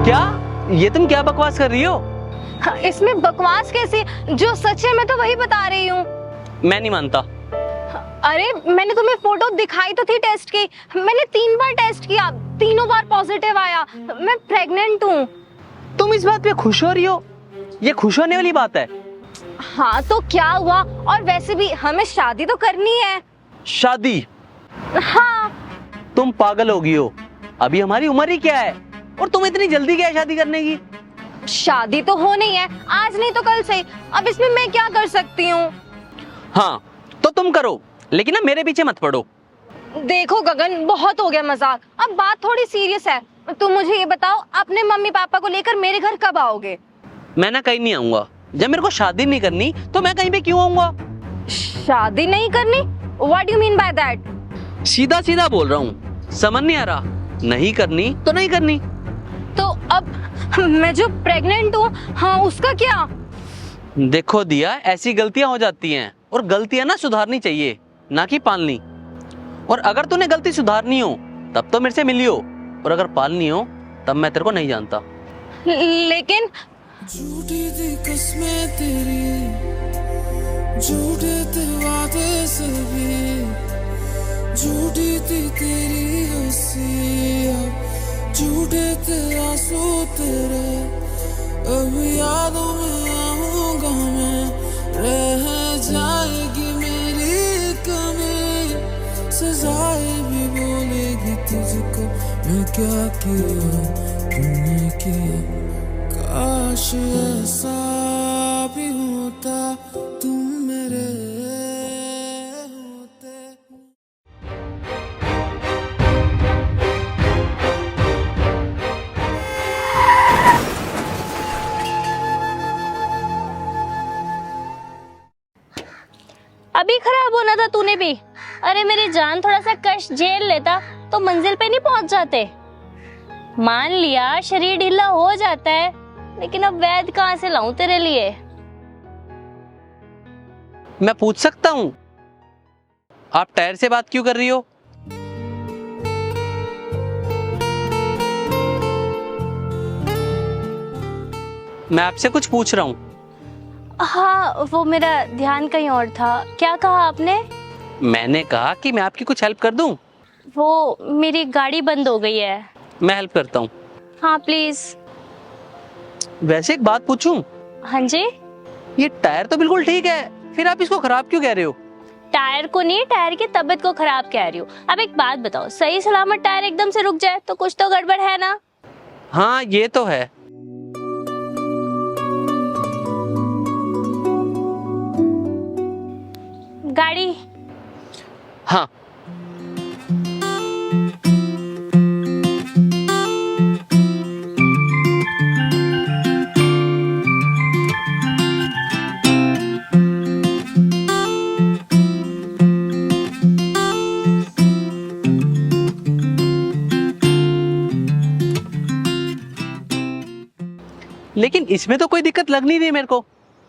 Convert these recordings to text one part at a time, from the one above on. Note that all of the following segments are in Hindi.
क्या? ये तुम क्या बकवास कर रही हो? हाँ, इसमें बकवास कैसी? जो सच है मैं तो वही बता रही हूँ। मैं नहीं मानता। अरे मैंने तुम्हें फोटो दिखाई तो थी टेस्ट की। मैंने 3 बार टेस्ट किया, तीनों बार पॉजिटिव आया। मैं प्रेग्नेंट हूँ। तुम इस बात पे खुश हो रही हो? ये खुश होने वाली बात है? हाँ तो क्या हुआ? और वैसे भी हमें शादी तो करनी है। शादी? हाँ। तुम पागल हो गई हो। अभी हमारी उम्र ही क्या है, और तुम इतनी जल्दी क्या है शादी करने की? शादी तो होनी है, आज नहीं तो कल से। अब इसमें मैं क्या कर सकती हूँ? हाँ तो तुम करो, लेकिन ना मेरे पीछे मत पड़ो। देखो गगन, बहुत हो गया मजाक, अब बात थोड़ी सीरियस है। तुम मुझे ये बताओ, अपने मम्मी पापा को लेकर मेरे घर कब आओगे? मैं ना कहीं नहीं आऊंगा। जब मेरे को शादी नहीं करनी तो मैं कहीं पे क्यों आऊंगा? शादी नहीं करनी? What do you mean by that? सीधा सीधा बोल रहा हूँ, समझ नहीं आ रहा? नहीं करनी तो नहीं करनी। तो अब मैं जो प्रेग्नेंट हूँ, हाँ उसका क्या? देखो दिया, ऐसी गलतियां हो जाती हैं, और गलतियां ना सुधारनी चाहिए, ना कि पालनी। और अगर तूने गलती सुधारनी हो तब तो मेरे से मिलियो, और अगर पालनी हो तब मैं तेरे को नहीं जानता। लेकिन झूठी थी कसमें तेरी, झूठे थे वादे सभी, झूठी थी तेरी हंसी, अब झूठे थे आंसू तेरे। अब यादों में आऊंगा मैं, रह जाएगी मेरी कमी, सजाएं भी बोलेगी तुझको। मैं क्या किया तूने किया, काश ऐसा भी होता तुम मेरे होते। अभी खराब होना था तूने भी। अरे मेरी जान, थोड़ा सा कष्ट झेल लेता तो मंजिल पे नहीं पहुंच जाते। मान लिया शरीर ढीला हो जाता है, लेकिन अब वैद्य कहाँ से लाऊं तेरे लिए? मैं पूछ सकता हूँ, आप टायर से बात क्यों कर रही हो? मैं आपसे कुछ पूछ रहा हूँ। हाँ, वो मेरा ध्यान कहीं और था। क्या कहा आपने? मैंने कहा कि मैं आपकी कुछ हेल्प कर दूं। वो मेरी गाड़ी बंद हो गई है। मैं हेल्प करता हूँ। हाँ प्लीज। वैसे एक बात पूछूं? हाँ जी। ये टायर तो बिल्कुल ठीक है, फिर आप इसको खराब क्यों कह रहे हो? टायर को नहीं, टायर की तबीयत को खराब कह रही हूँ। अब एक बात बताओ, सही सलामत टायर एकदम से रुक जाए तो कुछ तो गड़बड़ है ना? हाँ ये तो है। गाड़ी। हाँ लेकिन इसमें तो कोई दिक्कत लग नहीं रही मेरे को।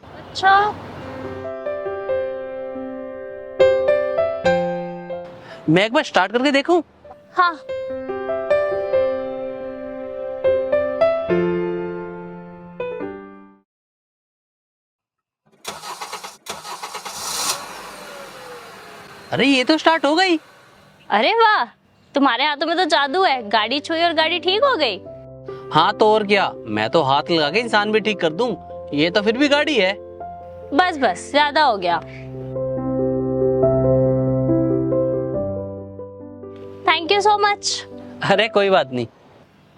अच्छा। मैं एक बार स्टार्ट करके देखूं? हाँ। अरे ये तो स्टार्ट हो गई। अरे वाह, तुम्हारे हाथों में तो जादू है। गाड़ी छुई और गाड़ी ठीक हो गई। हाँ तो और क्या, मैं तो हाथ लगा के इंसान भी ठीक कर दूं, ये तो फिर भी गाड़ी है। बस बस, ज्यादा हो गया। Thank you so much. अरे कोई बात नहीं।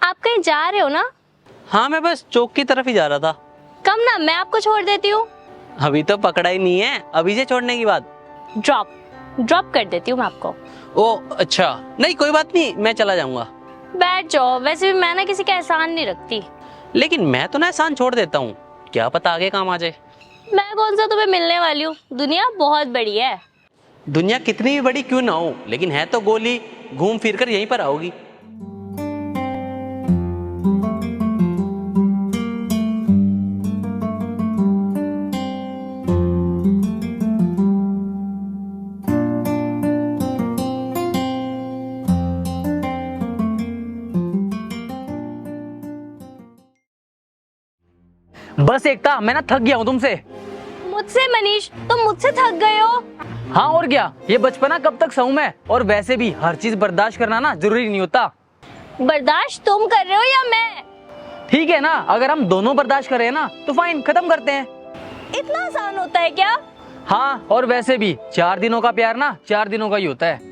आप कहीं जा रहे हो ना? हाँ मैं बस चौक की तरफ ही जा रहा था। कम ना, मैं आपको छोड़ देती हूँ। अभी तो पकड़ा ही नहीं है, अभी से छोड़ने की बात। ड्रॉप ड्रॉप कर देती हूँ मैं आपको। ओ अच्छा, नहीं कोई बात नहीं, मैं चला जाऊंगा। बैठ जाओ। वैसे भी मैं ना किसी का एहसान नहीं रखती। लेकिन मैं तो ना एहसान छोड़ देता हूँ, क्या पता आगे काम आ जाए। मैं कौन सा तुम्हें मिलने वाली हूँ? दुनिया बहुत बड़ी है। दुनिया कितनी भी बड़ी क्यों ना हो, लेकिन है तो गोली, घूम फिर कर यहीं पर आओगी। बस एकता, मैं ना थक गया हूँ तुमसे। मुझसे मनीष, तुम मुझसे थक गए हो? हाँ और क्या, ये बचपना कब तक सहूं मैं। और वैसे भी हर चीज बर्दाश्त करना ना जरूरी नहीं होता। बर्दाश्त तुम कर रहे हो या मैं? ठीक है ना, अगर हम दोनों बर्दाश्त करें ना तो फाइन, खत्म करते हैं। इतना आसान होता है क्या? हाँ, और वैसे भी 4 दिनों का प्यार ना 4 दिनों का ही होता है।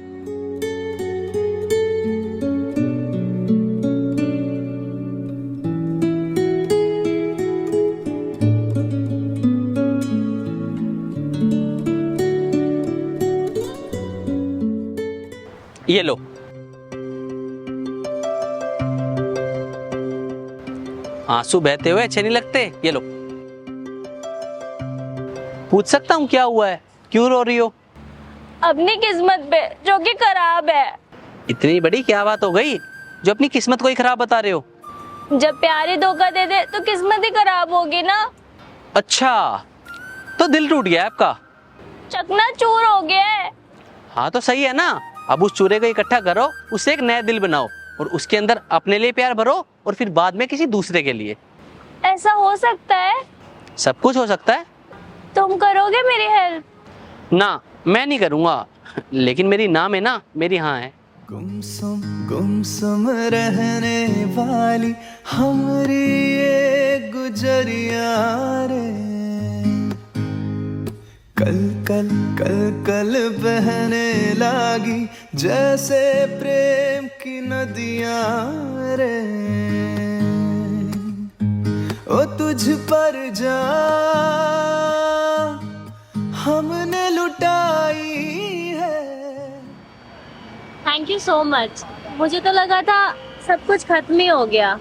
ये लो। आंसू बहते हुए अच्छे नहीं लगते, ये लो। पूछ सकता हूँ क्या हुआ है, क्यों रो रही हो? अपनी किस्मत पे जो कि खराब है। इतनी बड़ी क्या बात हो गई जो अपनी किस्मत को ही खराब बता रहे हो? जब प्यार ही धोखा दे दे तो किस्मत ही खराब होगी ना। अच्छा, तो दिल टूट गया है आपका? चकनाचूर हो गया है। हाँ तो सही है ना, अब उस चूरे को इकट्ठा करो, उससे एक नया दिल बनाओ और उसके अंदर अपने लिए प्यार भरो और फिर बाद में किसी दूसरे के लिए। ऐसा हो सकता है? सब कुछ हो सकता है। तुम करोगे मेरी हेल्प? ना, मैं नहीं करूँगा, लेकिन मेरी ना में ना मेरी हाँ है। गुमसुम रहने वाली हमारी ये गुजरिया रे, कल कल कल कल बहने लागी जैसे प्रेम की नदियां रे। ओ तुझ पर जा हमने लुटाई है। Thank you so much. मुझे तो लगा था सब कुछ खत्म ही हो गया।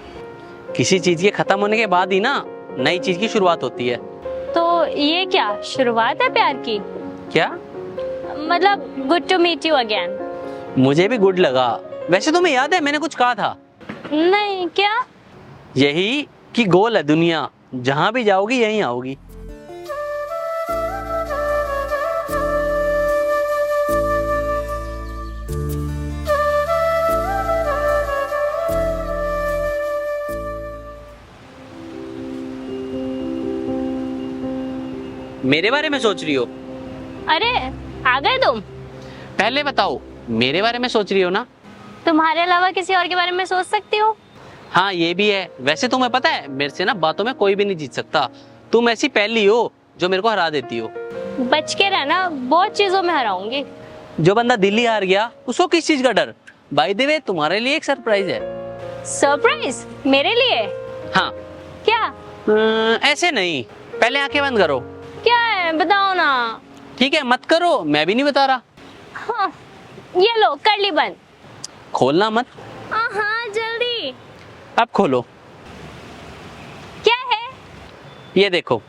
किसी चीज के खत्म होने के बाद ही ना नई चीज की शुरुआत होती है। तो ये क्या शुरुआत है प्यार की? क्या मतलब good to meet you again. मुझे भी गुड लगा। वैसे तुम्हें याद है मैंने कुछ कहा था? नहीं, क्या? यही कि गोल है दुनिया, जहां भी जाओगी यहीं आओगी। मेरे बारे में सोच रही हो? अरे आ गए तुम? पहले बताओ, मेरे बारे में सोच रही हो ना? तुम्हारे अलावा किसी और के बारे में सोच सकती हो? हाँ ये भी है। वैसे तुम्हें पता है मेरे से ना बातों में कोई भी नहीं जीत सकता। तुम ऐसी पहली हो जो मेरे को हरा देती हो। बच के रहना, बहुत चीजों में हराऊंगी। जो बंदा दिल्ली हार गया उसको किस चीज का डर? बाय द वे तुम्हारे लिए एक सरप्राइज है। सरप्राइज? मेरे लिए? हाँ। क्या? ऐसे नहीं, पहले आंखें बंद करो। क्या है बताओ ना। ठीक है मत करो, मैं भी नहीं बता रहा। हाँ, ये लो कर ली बंद। खोलना मत। हाँ जल्दी। अब खोलो। क्या है? ये देखो।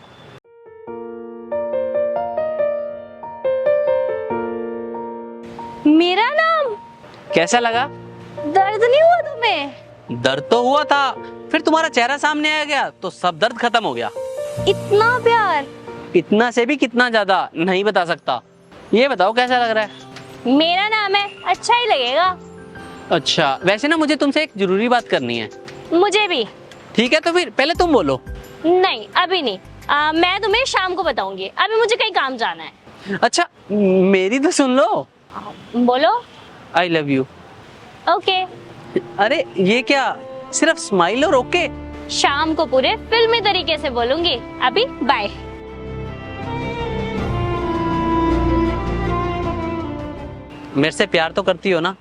मेरा नाम? कैसा लगा? दर्द नहीं हुआ तुम्हें? दर्द तो हुआ था, फिर तुम्हारा चेहरा सामने आ गया तो सब दर्द खत्म हो गया। इतना प्यार? इतना से भी कितना ज्यादा नहीं बता सकता। ये बताओ कैसा लग रहा है? मेरा नाम है, अच्छा ही लगेगा। अच्छा, वैसे ना मुझे तुमसे एक जरूरी बात करनी है। मुझे भी। ठीक है तो फिर पहले तुम बोलो। नहीं अभी नहीं, मैं तुम्हें शाम को बताऊंगी, अभी मुझे कहीं काम जाना है। अच्छा मेरी तो सुन लो। बोलो। I love you. ओके। अरे ये क्या, सिर्फ स्माइल और ओके? शाम को पूरे फिल्मी तरीके से बोलूंगी। अभी बाय। मेरे से प्यार तो करती हो ना?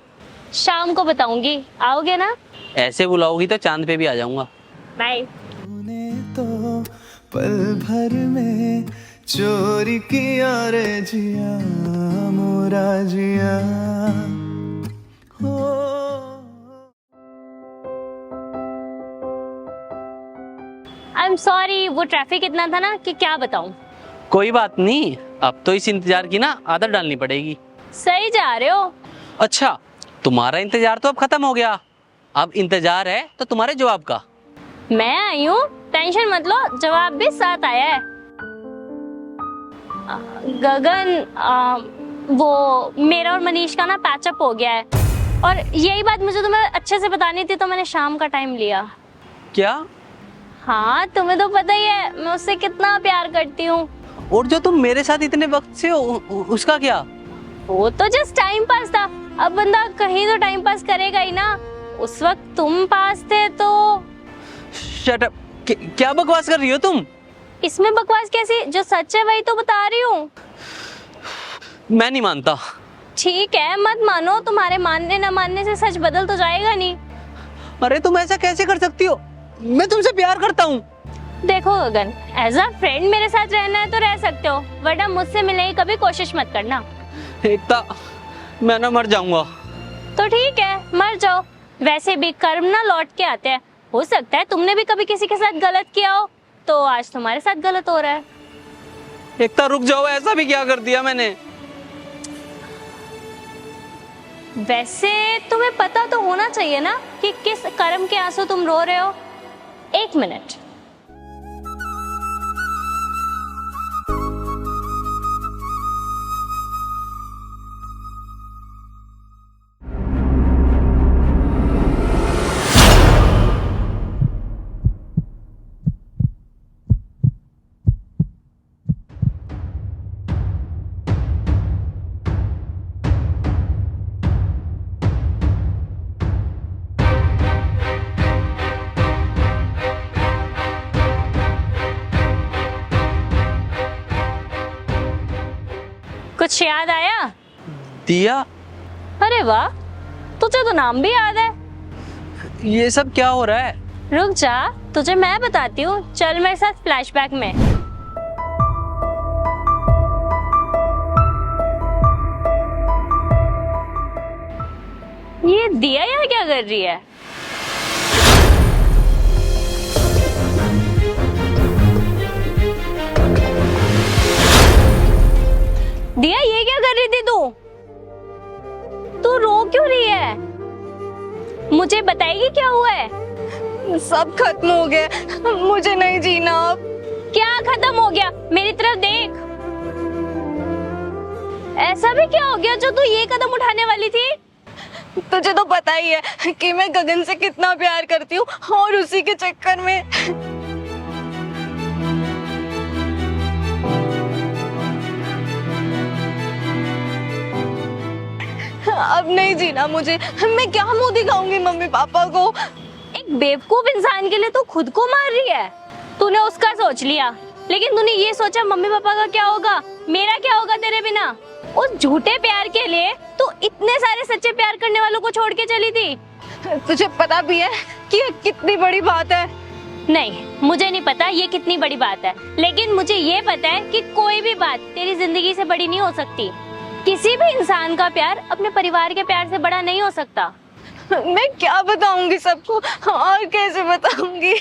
शाम को बताऊंगी, आओगे ना? ऐसे बुलाओगी तो चांद पे भी आ जाऊंगा। बाय। तूने तो पल भर में चोरी किया रे जिया मोरा जिया हो। आई एम सॉरी, वो ट्रैफिक इतना था ना कि क्या बताऊं। कोई बात नहीं, अब तो इस इंतजार की ना आदत डालनी पड़ेगी। सही जा रहे हो। अच्छा, तुम्हारा इंतजार तो अब खत्म हो गया, अब इंतजार है तो तुम्हारे जवाब का। मैं आई हूँ, टेंशन मत लो, जवाब भी साथ आया है। गगन, वो मेरा और मनीष का ना पैचअप हो गया है और यही बात मुझे तुम्हें अच्छे से बतानी थी तो मैंने शाम का टाइम लिया। क्या? हाँ तुम्हें तो पता ही है मैं उससे कितना प्यार करती हूँ। और जो तुम मेरे साथ इतने वक्त से हो उसका क्या? वो तो जस्ट टाइम पास था, अब बंदा कहीं तो टाइम पास करेगा ही ना। उस वक्त तुम पास थे तो। Shut up. क्या बकवास कर रही हो तुम? इसमें बकवास कैसी, जो सच है वही तो बता रही हूँ। मैं नहीं मानता। ठीक है मत मानो, तुम्हारे मानने न मानने से सच बदल तो जाएगा नहीं। अरे तुम ऐसा कैसे कर सकती हो? मैं तुमसे प्यार करता हूँ। देखो गगन, एज अ फ्रेंड मेरे साथ रहना है तो रह सकते हो, वरना मुझसे मिलने की कभी कोशिश मत करना। एकता, मैं ना मर जाऊंगा। तो ठीक है मर जाओ, वैसे भी कर्म ना लौट के आते हैं। हो सकता है तुमने भी कभी किसी के साथ गलत किया हो, तो आज तुम्हारे साथ गलत हो रहा है। एकता रुक जाओ, ऐसा भी क्या कर दिया मैंने? वैसे तुम्हें पता तो होना चाहिए ना कि किस कर्म के आंसू तुम रो रहे हो। 1 मिनट। कुछ याद आया? दिया? अरे वाह, तुझे तो नाम भी याद है। ये सब क्या हो रहा है? रुक जा, तुझे मैं बताती हूँ, चल मेरे साथ फ्लैशबैक में। ये दिया यहाँ क्या कर रही है? दिया ये क्या कर रही थी तू? तू रो क्यों रही है? मुझे बताएगी क्या हुआ है? सब खत्म हो गया, मुझे नहीं जीना अब। क्या खत्म हो गया? मेरी तरफ देख। ऐसा भी क्या हो गया जो तू ये कदम उठाने वाली थी? तुझे तो पता ही है कि मैं गगन से कितना प्यार करती हूँ, और उसी के चक्कर में अब नहीं जीना मुझे। मैं क्या मुंह दिखाऊंगी मम्मी पापा को? एक बेवकूफ इंसान के लिए तू खुद को मार रही है। तूने उसका सोच लिया, लेकिन तूने ये सोचा मम्मी पापा का क्या होगा, मेरा क्या होगा तेरे बिना? उस झूठे प्यार के लिए तू इतने सारे सच्चे प्यार करने वालों को छोड़ के चली थी। तुझे पता भी है कि ये कितनी बड़ी बात है? नहीं, मुझे नहीं पता ये कितनी बड़ी बात है, लेकिन मुझे ये पता है कि कोई भी बात तेरी जिंदगी से बड़ी नहीं हो सकती। किसी भी इंसान का प्यार अपने परिवार के प्यार से बड़ा नहीं हो सकता। मैं क्या बताऊंगी सबको, और कैसे बताऊंगी?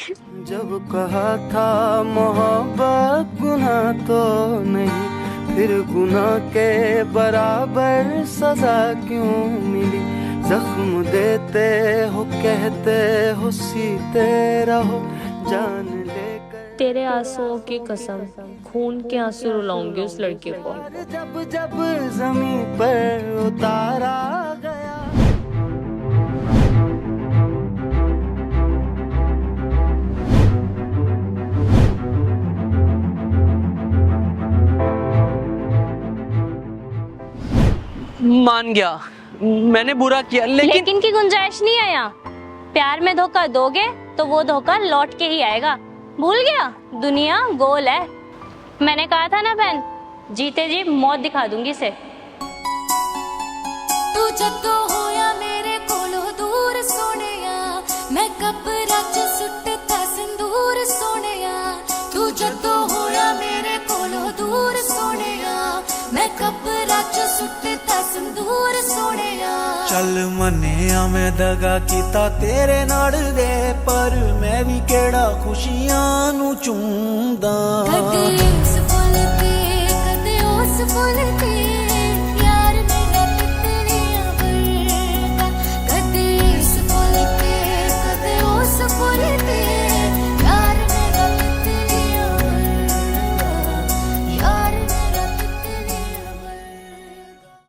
जब कहा था मोहब्बत गुनाह तो नहीं, फिर गुनाह के बराबर सजा क्यों मिली? जख्म देते हो कहते हो सीते रहो, जान लेकर तेरे आंसुओं की कसम, खून के आंसू रुलाऊंगी उस लड़के को। जब जब जमीन पर उतारा गया। मान गया, मैंने बुरा किया, लेकिन की गुंजाइश नहीं है यहाँ। प्यार में धोखा दोगे तो वो धोखा लौट के ही आएगा। भूल गया, दुनिया गोल है। मैंने कहा था ना बहन, जीते जी मौत दिखा दूंगी इसे। तू जदों होया मेरे कोलों दूर सोनिया, मैं कपड़ा च सुट्टा सिंदूर सोनिया। तू जदों होया मेरे कोलों दूर सोनिया, मैं कपड़ा च सुट्टा सिंदूर सोनिया। चल मन्निया मैं दगा कीता तेरे नाल वे, पर मैं भी केड़ा खुशियां नू चूंदा। कदे उस फुल ते कदे उस फुल ते